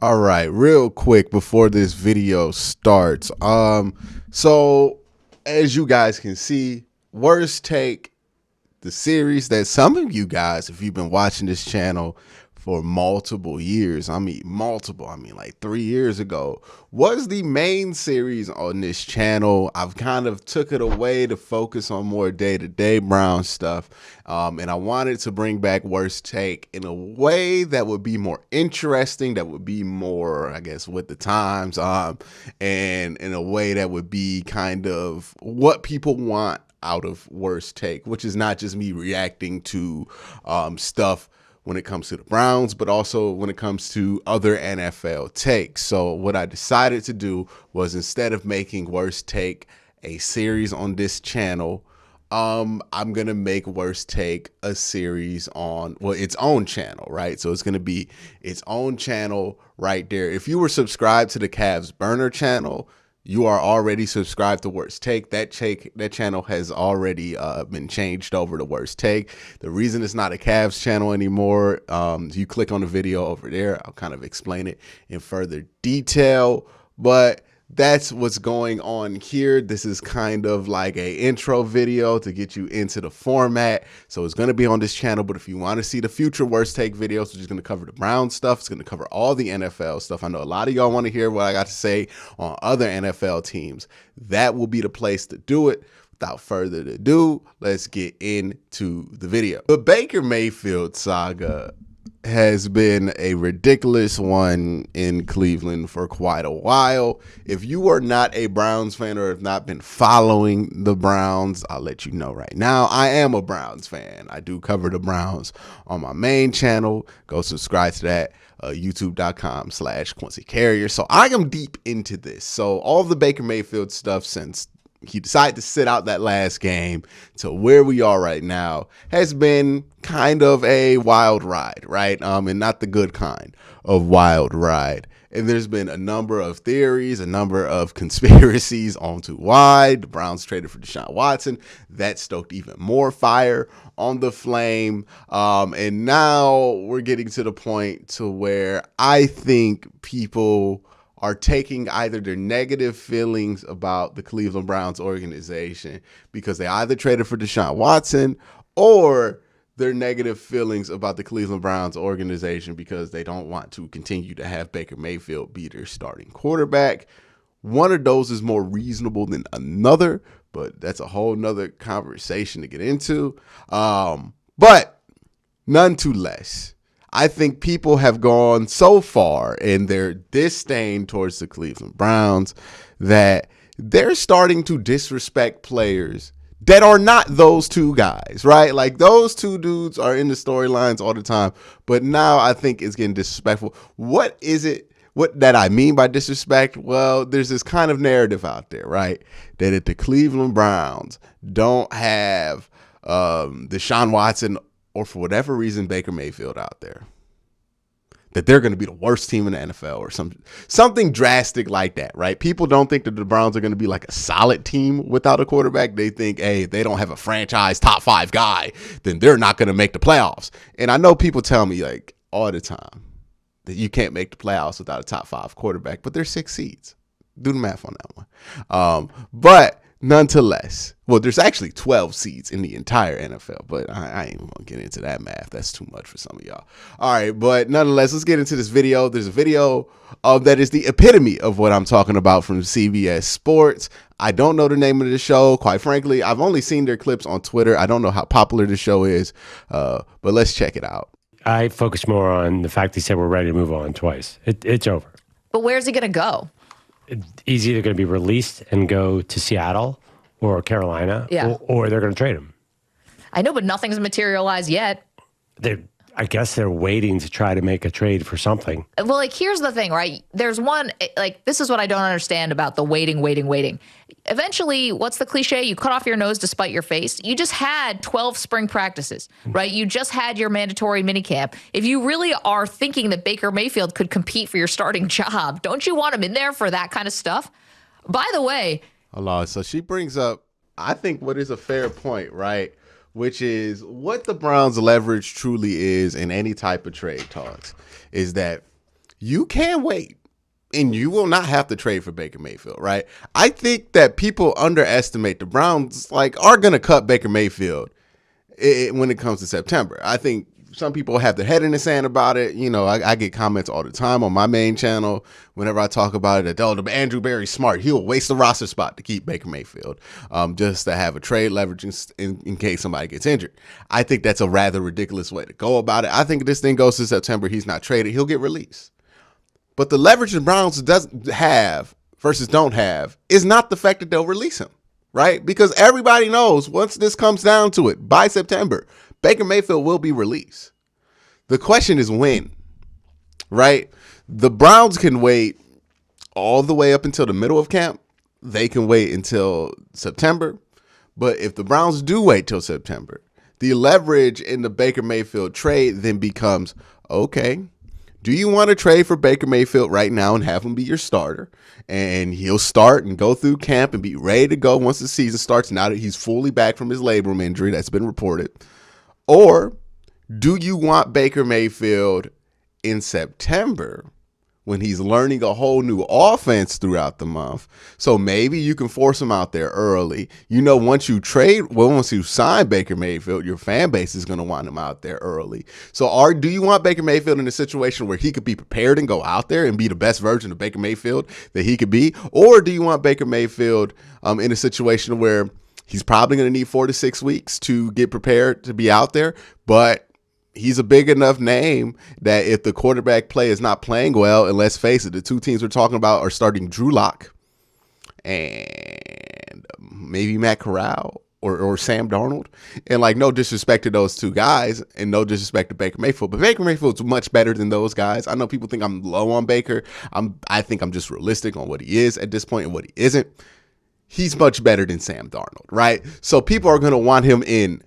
All right, real quick before this video starts. So as you guys can see, Worst Take, the series that some of you guys, if you've been watching this channel for multiple years, I mean like 3 years ago, was the main series on this channel. I've kind of took it away to focus on more day-to-day Brown stuff, and I wanted to bring back Worst Take in a way that would be more interesting, that would be more, I guess, with the times, and in a way that would be kind of what people want out of Worst Take, which is not just me reacting to stuff when it comes to the Browns, but also when it comes to other NFL takes. So what I decided to do was, instead of making Worst Take a series on this channel, I'm going to make Worst Take a series on, well, its own channel, right? So it's going to be its own channel right there. If you were subscribed to the Cavs Burner channel, you are already subscribed to Worst Take. That channel has already been changed over to Worst Take. The reason it's not a Cavs channel anymore, you click on the video over there. I'll kind of explain it in further detail, but that's what's going on here. This is kind of like a intro video to get you into the format. So it's going to be on this channel, but if you want to see the future Worst Take videos, which is going to cover the Brown stuff, it's going to cover all the NFL stuff. I know a lot of y'all want to hear what I got to say on other NFL teams. That will be the place to do it. Without further ado, let's get into the video. The Baker Mayfield saga has been a ridiculous one in Cleveland for quite a while. If you are not a Browns fan or have not been following the Browns, I'll let you know right now, I am a Browns fan. I do cover the Browns on my main channel. Go subscribe to that. YouTube.com/Quincy Carrier. So I am deep into this. So all the Baker Mayfield stuff since he decided to sit out that last game to where we are right now has been kind of a wild ride, right? And not the good kind of wild ride. And there's been a number of theories, a number of conspiracies onto why the Browns traded for Deshaun Watson. That stoked even more fire on the flame. And now we're getting to the point to where I think people are taking either their negative feelings about the Cleveland Browns organization because they either traded for Deshaun Watson, or their negative feelings about the Cleveland Browns organization because they don't want to continue to have Baker Mayfield be their starting quarterback. One of those is more reasonable than another, but that's a whole nother conversation to get into. But nonetheless, I think people have gone so far in their disdain towards the Cleveland Browns that they're starting to disrespect players that are not those two guys, right? Like, those two dudes are in the storylines all the time, but now I think it's getting disrespectful. What is it? What that I mean by disrespect? Well, there's this kind of narrative out there, right? That if the Cleveland Browns don't have Deshaun Watson, or for whatever reason Baker Mayfield out there, that they're going to be the worst team in the NFL, or something drastic like that, right? People don't think that the Browns are going to be like a solid team without a quarterback. They think, hey, if they don't have a franchise top 5 guy, then they're not going to make the playoffs. And I know people tell me like all the time that you can't make the playoffs without a top 5 quarterback, but there's 6 seeds. Do the math on that one. But nonetheless, well, there's actually 12 seeds in the entire NFL, but I ain't gonna get into that math. That's too much for some of y'all. All right, but nonetheless, let's get into this video. There's a video that is the epitome of what I'm talking about from CBS Sports. I don't know the name of the show. Quite frankly, I've only seen their clips on Twitter. I don't know how popular the show is, but let's check it out. I focus more on the fact he said we're ready to move on twice. It's over. But where's he going to go? He's either going to be released and go to Seattle or Carolina, or they're going to trade him. I know, but nothing's materialized yet. I guess they're waiting to try to make a trade for something. Well, like, here's the thing, right? There's one, like, this is what I don't understand about the waiting. Eventually, what's the cliche? You cut off your nose to spite your face. You just had 12 spring practices, right? You just had your mandatory minicamp. If you really are thinking that Baker Mayfield could compete for your starting job, don't you want him in there for that kind of stuff? By the way, so she brings up, I think, what is a fair point, right? Which is what the Browns' leverage truly is in any type of trade talks, is that you can wait. And you will not have to trade for Baker Mayfield, right? I think that people underestimate the Browns, are going to cut Baker Mayfield when it comes to September. I think some people have their head in the sand about it. I get comments all the time on my main channel whenever I talk about it that, the Andrew Berry's smart. He'll waste the roster spot to keep Baker Mayfield just to have a trade leverage in case somebody gets injured. I think that's a rather ridiculous way to go about it. I think if this thing goes to September, he's not traded, he'll get released. But the leverage the Browns doesn't have versus don't have is not the fact that they'll release him, right? Because everybody knows once this comes down to it, by September, Baker Mayfield will be released. The question is when, right? The Browns can wait all the way up until the middle of camp. They can wait until September. But if the Browns do wait till September, the leverage in the Baker Mayfield trade then becomes, okay, do you want to trade for Baker Mayfield right now and have him be your starter? And he'll start and go through camp and be ready to go once the season starts, now that he's fully back from his labrum injury that's been reported. Or do you want Baker Mayfield in September when he's learning a whole new offense throughout the month? So maybe you can force him out there early. Once you sign Baker Mayfield, your fan base is going to want him out there early. So do you want Baker Mayfield in a situation where he could be prepared and go out there and be the best version of Baker Mayfield that he could be? Or do you want Baker Mayfield in a situation where he's probably going to need 4 to 6 weeks to get prepared to be out there, but he's a big enough name that if the quarterback play is not playing well, and let's face it, the two teams we're talking about are starting Drew Lock and maybe Matt Corral or Sam Darnold. And no disrespect to those two guys and no disrespect to Baker Mayfield, but Baker Mayfield's much better than those guys. I know people think I'm low on Baker. I think I'm just realistic on what he is at this point and what he isn't. He's much better than Sam Darnold, right? So people are going to want him in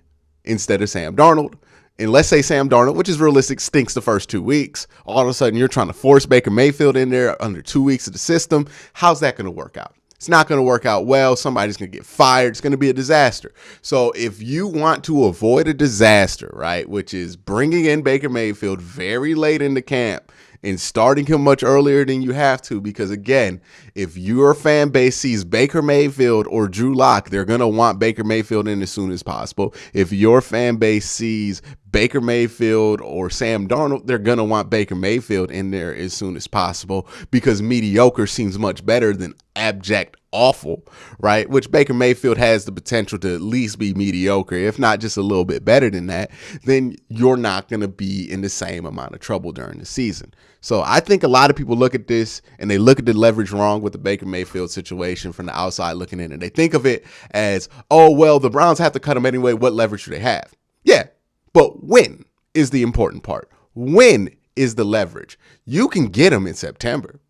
instead of Sam Darnold. And let's say Sam Darnold, which is realistic, stinks the first 2 weeks. All of a sudden, you're trying to force Baker Mayfield in there under 2 weeks of the system. How's that going to work out? It's not going to work out well. Somebody's going to get fired. It's going to be a disaster. So if you want to avoid a disaster, right, which is bringing in Baker Mayfield very late in the camp and starting him much earlier than you have to, because again, if your fan base sees Baker Mayfield or Drew Lock, they're going to want Baker Mayfield in as soon as possible. If your fan base sees Baker Mayfield or Sam Darnold, they're going to want Baker Mayfield in there as soon as possible, because mediocre seems much better than abject awful, right? Which Baker Mayfield has the potential to at least be mediocre, if not just a little bit better than that. Then you're not going to be in the same amount of trouble during the season. So I think a lot of people look at this and they look at the leverage wrong with the Baker Mayfield situation from the outside looking in, and they think of it as, oh, well, the Browns have to cut him anyway. What leverage do they have? Yeah, but when is the important part? When is the leverage? You can get him in September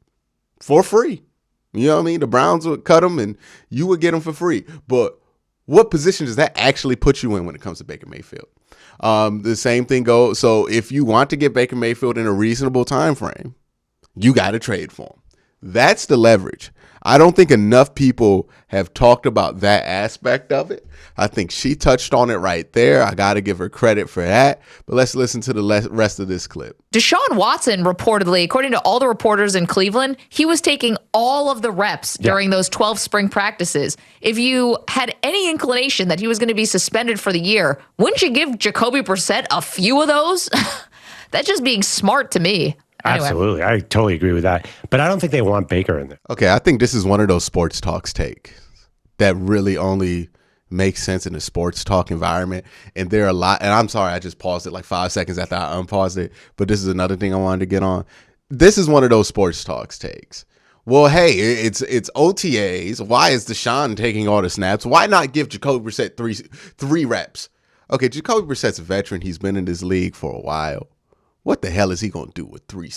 for free. You know what I mean? The Browns would cut him and you would get him for free. But what position does that actually put you in when it comes to Baker Mayfield? The same thing goes. So if you want to get Baker Mayfield in a reasonable time frame, you got to trade for him. That's the leverage. I don't think enough people have talked about that aspect of it. I think she touched on it right there. I got to give her credit for that. But let's listen to the rest of this clip. Deshaun Watson, reportedly, according to all the reporters in Cleveland, he was taking all of the reps during those 12 spring practices. If you had any inclination that he was going to be suspended for the year, wouldn't you give Jacoby Brissett a few of those? That's just being smart to me. Anyway. Absolutely. I totally agree with that. But I don't think they want Baker in there. Okay, I think this is one of those sports talks take that really only makes sense in a sports talk environment. And there are a lot, and I'm sorry, I just paused it like 5 seconds after I unpaused it, but this is another thing I wanted to get on. This is one of those sports talks takes. Well, hey, it's OTAs. Why is Deshaun taking all the snaps? Why not give Jacoby Brissett three reps? Okay, Jacoby Brissett's a veteran. He's been in this league for a while. What the hell is he going to do with three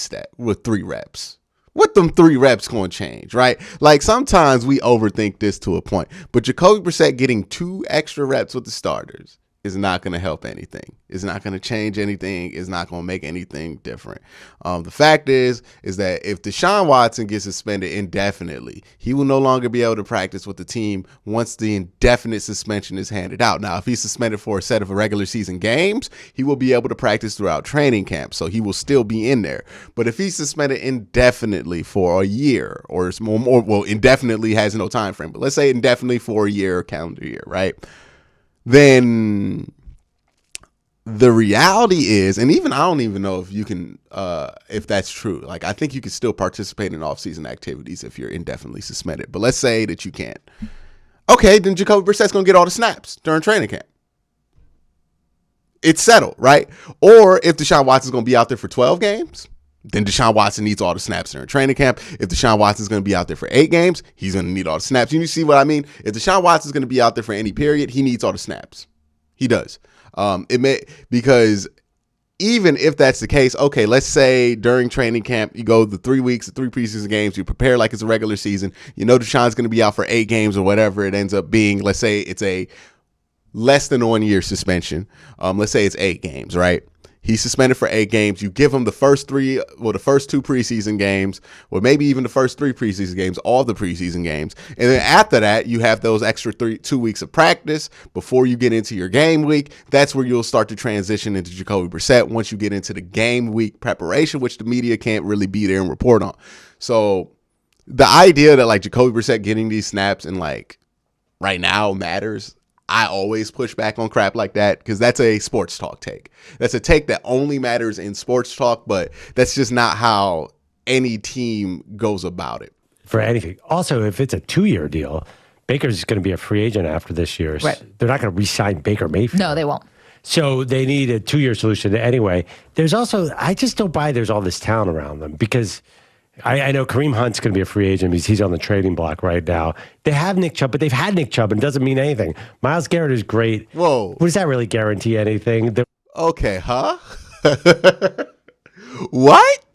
reps? What them 3 reps going to change, right? Like sometimes we overthink this to a point, but Jacoby Brissett getting 2 extra reps with the starters is not going to help anything. It's not going to change anything. It's not going to make anything different. The fact is that if Deshaun Watson gets suspended indefinitely, he will no longer be able to practice with the team once the indefinite suspension is handed out. Now, if he's suspended for a set of regular season games, he will be able to practice throughout training camp, so he will still be in there. But if he's suspended indefinitely for a year or more, well, indefinitely has no time frame, but let's say indefinitely for a year or calendar year, right? Then the reality is, and even I don't even know if you can, if that's true. Like, I think you can still participate in off-season activities if you're indefinitely suspended. But let's say that you can't. Okay, then Jacoby Brissett's going to get all the snaps during training camp. It's settled, right? Or if Deshaun Watson's going to be out there for 12 games, then Deshaun Watson needs all the snaps during training camp. If Deshaun Watson's going to be out there for 8 games, he's going to need all the snaps. You see what I mean? If Deshaun Watson's going to be out there for any period, he needs all the snaps. He does. Because even if that's the case, okay, let's say during training camp, you go the 3 weeks, the 3 preseason games, you prepare like it's a regular season. You know Deshaun's going to be out for 8 games or whatever it ends up being. Let's say it's a less than 1 year suspension. Let's say it's 8 games, right? He's suspended for 8 games. You give him the first 2 preseason games, or maybe even the first 3 preseason games, all the preseason games. And then after that, you have those extra 2 weeks of practice before you get into your game week. That's where you'll start to transition into Jacoby Brissett once you get into the game week preparation, which the media can't really be there and report on. So the idea that like Jacoby Brissett getting these snaps and like right now matters, I always push back on crap like that because that's a sports talk take. That's a take that only matters in sports talk, but that's just not how any team goes about it. For anything. Also, if it's a 2-year deal, Baker's going to be a free agent after this year. Right. They're not going to re-sign Baker Mayfield. No, they won't. So they need a 2-year solution anyway. There's also, I just don't buy there's all this talent around them because I know Kareem Hunt's going to be a free agent because he's on the trading block right now. They have Nick Chubb, but they've had Nick Chubb and it doesn't mean anything. Myles Garrett is great. Whoa. Does that really guarantee anything? Okay, huh? What?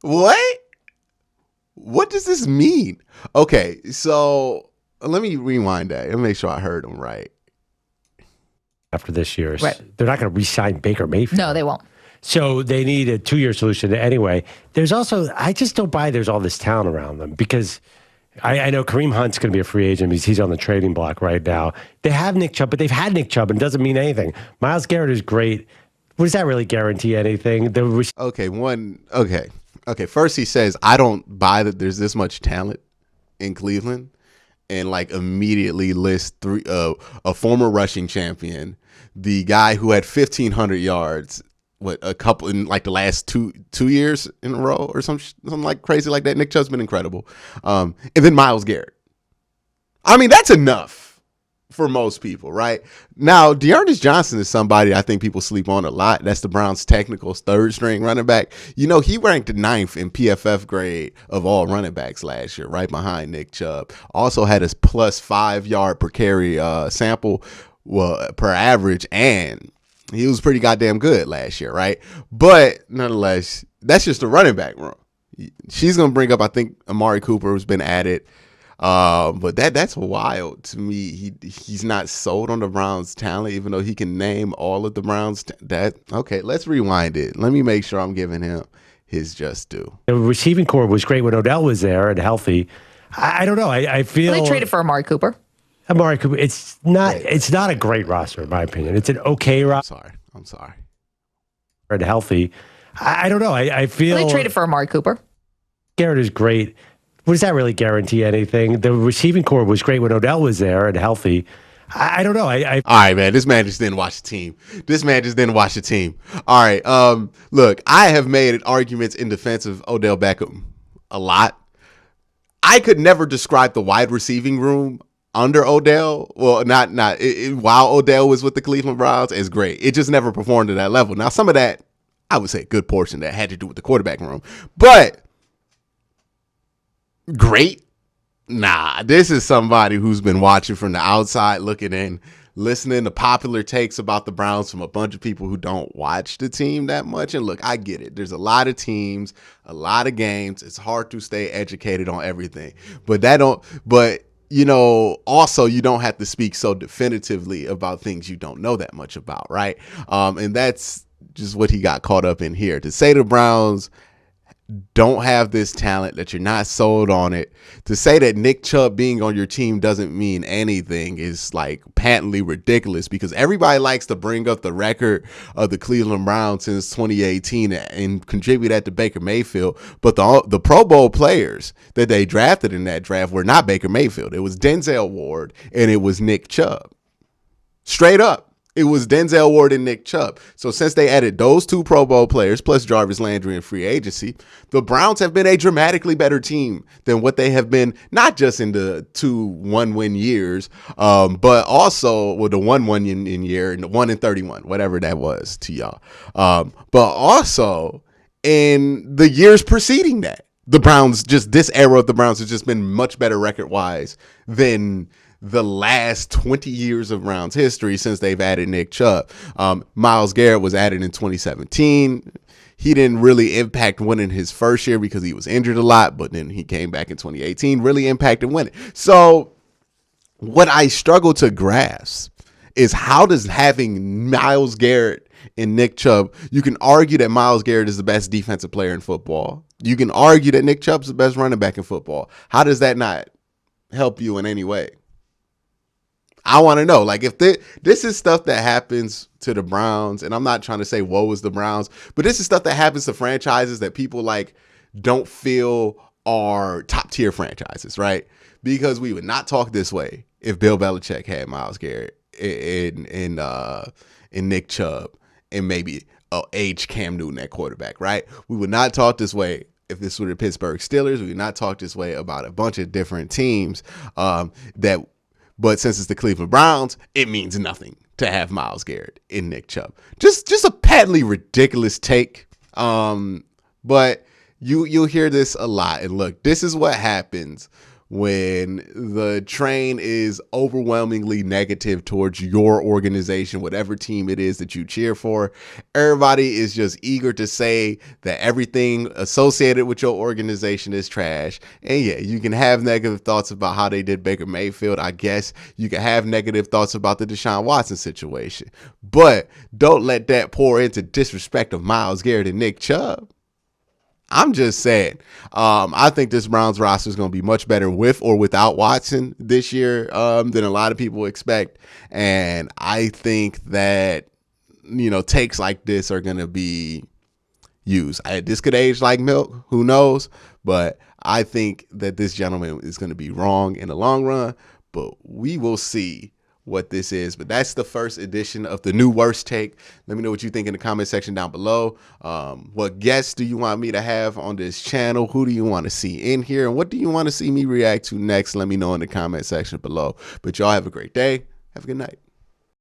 What does this mean? Okay, so let me rewind that and make sure I heard him right. After this year, right. They're not going to re-sign Baker Mayfield. No, they won't. So they need a 2-year solution anyway. There's also, I just don't buy there's all this talent around them because I know Kareem Hunt's going to be a free agent because he's on the trading block right now. They have Nick Chubb, but they've had Nick Chubb and it doesn't mean anything. Myles Garrett is great. Does that really guarantee anything? Okay. First he says, I don't buy that there's this much talent in Cleveland, and like immediately list a former rushing champion, the guy who had 1,500 yards, a couple in like the last two years in a row or something like crazy like that. Nick Chubb's been incredible. And then Myles Garrett. I mean, that's enough for most people, right? Now, Dearness Johnson is somebody I think people sleep on a lot. That's the Browns' technical 3rd string running back. You know, he ranked 9th in PFF grade of all running backs last year, right behind Nick Chubb. Also had his plus 5 yard per carry sample per average, and he was pretty goddamn good last year, right? But nonetheless, that's just a running back room. She's going to bring up, I think, Amari Cooper has been added. But that's wild to me. He's not sold on the Browns' talent, even though he can name all of the Browns. Okay, let's rewind it. Let me make sure I'm giving him his just due. The receiving core was great when Odell was there and healthy. I don't know. I feel they traded for Amari Cooper. Amari Cooper. It's not a great roster, in my opinion. It's an okay roster. I'm sorry. And healthy. I don't know. I feel they traded for Amari Cooper. Garrett is great. Does that really guarantee anything? The receiving core was great when Odell was there and healthy. I don't know. All right, man. This man just didn't watch the team. All right. Look, I have made arguments in defense of Odell Beckham a lot. I could never describe the wide receiving room under Odell, well, while Odell was with the Cleveland Browns, as great. It just never performed at that level. Now, some of that, I would say a good portion of that had to do with the quarterback room. But great? Nah, this is somebody who's been watching from the outside looking in, listening to popular takes about the Browns from a bunch of people who don't watch the team that much. And look, I get it. There's a lot of teams, a lot of games. It's hard to stay educated on everything. But also you don't have to speak so definitively about things you don't know that much about, right? And that's just what he got caught up in here. To say the Browns don't have this talent, that you're not sold on it, to say that Nick Chubb being on your team doesn't mean anything is like patently ridiculous, because everybody likes to bring up the record of the Cleveland Browns since 2018 and contribute that to Baker Mayfield. But the Pro Bowl players that they drafted in that draft were not Baker Mayfield. It was Denzel Ward and it was Nick Chubb. Straight up. It was Denzel Ward and Nick Chubb. So since they added those two Pro Bowl players, plus Jarvis Landry in free agency, the Browns have been a dramatically better team than what they have been, not just in the 2 1-win years, but also with the 1-1 year and the 1-31, whatever that was to y'all. But also in the years preceding that. The Browns, just this era of the Browns has just been much better record-wise than the last 20 years of Browns history since they've added Nick Chubb. Myles Garrett was added in 2017. He didn't really impact winning his first year because he was injured a lot, but then he came back in 2018, really impacted winning. So what I struggle to grasp is, how does having Myles Garrett and Nick Chubb, you can argue that Myles Garrett is the best defensive player in football. You can argue that Nick Chubb's the best running back in football. How does that not help you in any way? I want to know, like, if this is stuff that happens to the Browns, and I'm not trying to say woe is the Browns, but this is stuff that happens to franchises that people like don't feel are top tier franchises, right? Because we would not talk this way if Bill Belichick had Myles Garrett and Nick Chubb and maybe age Cam Newton at quarterback, right? We would not talk this way if this were the Pittsburgh Steelers. We would not talk this way about a bunch of different teams But since it's the Cleveland Browns, it means nothing to have Myles Garrett and Nick Chubb. Just a patently ridiculous take. But you'll hear this a lot. And look, this is what happens when the train is overwhelmingly negative towards your organization, whatever team it is that you cheer for. Everybody is just eager to say that everything associated with your organization is trash. And yeah, you can have negative thoughts about how they did Baker Mayfield. I guess you can have negative thoughts about the Deshaun Watson situation, but don't let that pour into disrespect of Myles Garrett and Nick Chubb. I'm just saying, I think this Browns roster is going to be much better with or without Watson this year than a lot of people expect. And I think that, takes like this are going to be used. This could age like milk. Who knows? But I think that this gentleman is going to be wrong in the long run. But we will see what this is. But that's the first edition of the new Worst Take. Let me know what you think in the comment section down below. What guests do you want me to have on this channel? Who do you want to see in here? And what do you want to see me react to next? Let me know in the comment section below. But y'all have a great day. Have a good night.